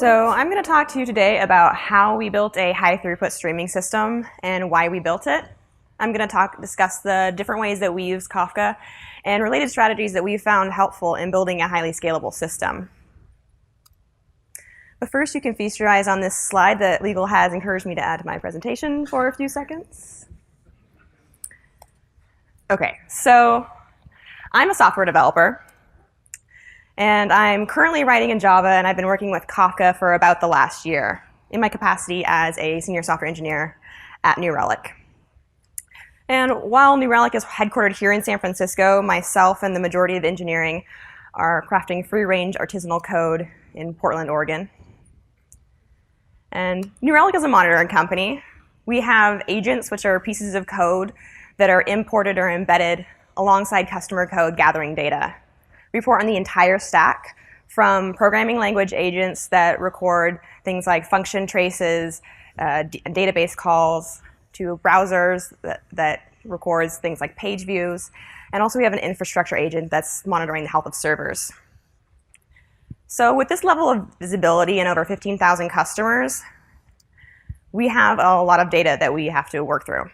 So I'm going to talk to you today about how we built a high throughput streaming system and why we built it. I'm going to discuss the different ways that we use Kafka and related strategies that we've found helpful in building a highly scalable system. But first, you can feast your eyes on this slide that Legal has encouraged me to add to my presentation for a few seconds. Okay, so I'm a software developer. And I'm currently writing in Java, and I've been working with Kafka for about the last year in my capacity as a senior software engineer at New Relic. And while New Relic is headquartered here in San Francisco, myself and the majority of engineering are crafting free-range artisanal code in Portland, Oregon. And New Relic is a monitoring company. We have agents, which are pieces of code that are imported or embedded alongside customer code gathering data. We report on the entire stack, from programming language agents that record things like function traces, database calls, to browsers that records things like page views. And also we have an infrastructure agent that's monitoring the health of servers. So with this level of visibility and over 15,000 customers, we have a lot of data that we have to work through.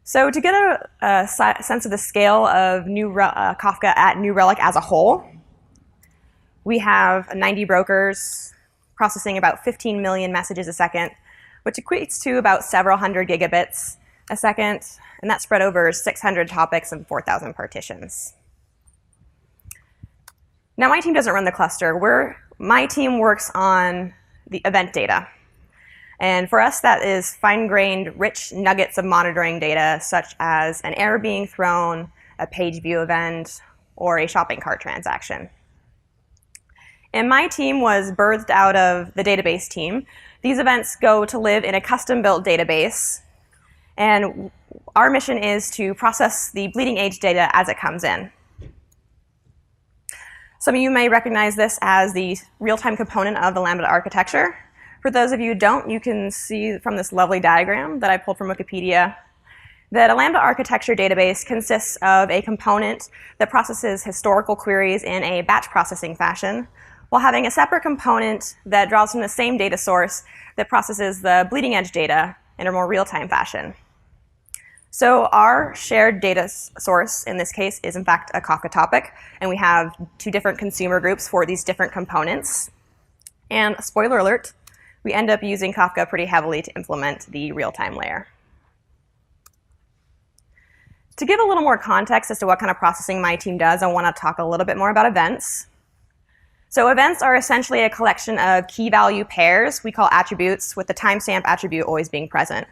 So to get a sense of the scale of Kafka at New Relic as a whole, we have 90 brokers processing about 15 million messages a second, which equates to about several hundred gigabits a second, and that's spread over 600 topics and 4,000 partitions. Now, my team doesn't run the cluster. My team works on the event data. And for us, that is fine-grained, rich nuggets of monitoring data, such as an error being thrown, a page view event, or a shopping cart transaction. And my team was birthed out of the database team. These events go to live in a custom-built database. And our mission is to process the bleeding edge data as it comes in. Some of you may recognize this as the real-time component of the Lambda architecture. For those of you who don't, you can see from this lovely diagram that I pulled from Wikipedia that a Lambda architecture database consists of a component that processes historical queries in a batch processing fashion, while having a separate component that draws from the same data source that processes the bleeding edge data in a more real-time fashion. So our shared data source in this case is in fact a Kafka topic, and we have two different consumer groups for these different components. And spoiler alert, we end up using Kafka pretty heavily to implement the real-time layer. To give a little more context as to what kind of processing my team does, I want to talk a little bit more about events. So events are essentially a collection of key value pairs we call attributes, with the timestamp attribute always being present.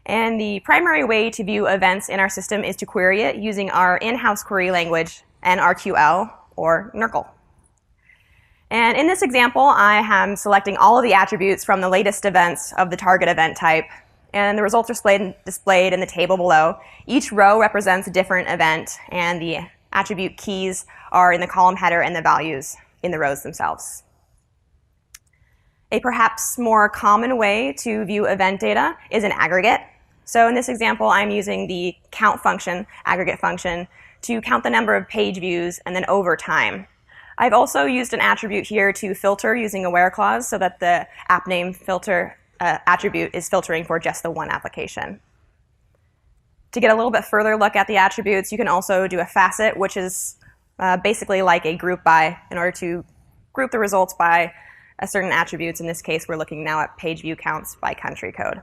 And the primary way to view events in our system is to query it using our in-house query language, NRQL, or NRQL. And in this example, I am selecting all of the attributes from the latest events of the target event type, and the results are displayed in the table below. Each row represents a different event, and the attribute keys are in the column header and the values in the rows themselves. A perhaps more common way to view event data is an aggregate. So in this example, I'm using the count function, aggregate function, to count the number of page views and then over time. I've also used an attribute here to filter using a where clause so that the app name filter attribute is filtering for just the one application. To get a little bit further look at the attributes, you can also do a facet, which is basically like a group by, in order to group the results by a certain attributes. In this case, we're looking now at page view counts by country code.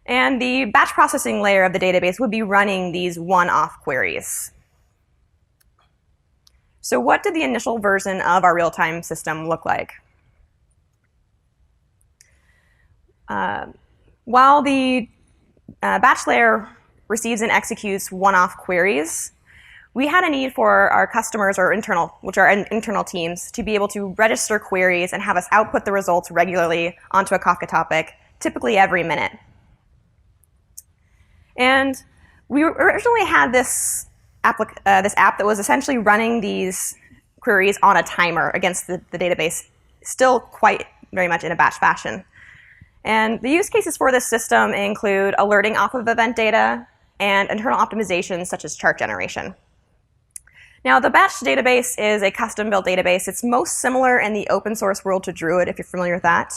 And the batch processing layer of the database would be running these one-off queries. So what did the initial version of our real-time system look like? While the batch layer receives and executes one-off queries, we had a need for our customers, or internal teams, to be able to register queries and have us output the results regularly onto a Kafka topic, typically every minute. And we originally had this app that was essentially running these queries on a timer against the database, still quite very much in a batch fashion. And the use cases for this system include alerting off of event data and internal optimizations such as chart generation. Now, the batch database is a custom-built database. It's most similar in the open source world to Druid, if you're familiar with that,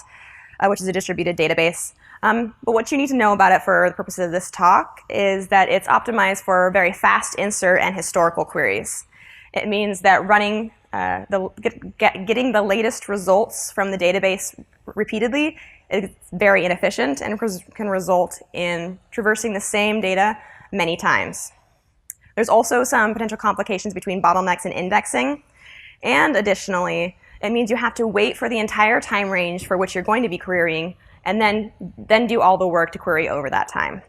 which is a distributed database. But what you need to know about it for the purposes of this talk is that it's optimized for very fast insert and historical queries. It means that running, getting the latest results from the database repeatedly is very inefficient and can result in traversing the same data many times. There's also some potential complications between bottlenecks and indexing. And additionally, it means you have to wait for the entire time range for which you're going to be querying and then do all the work to query over that time.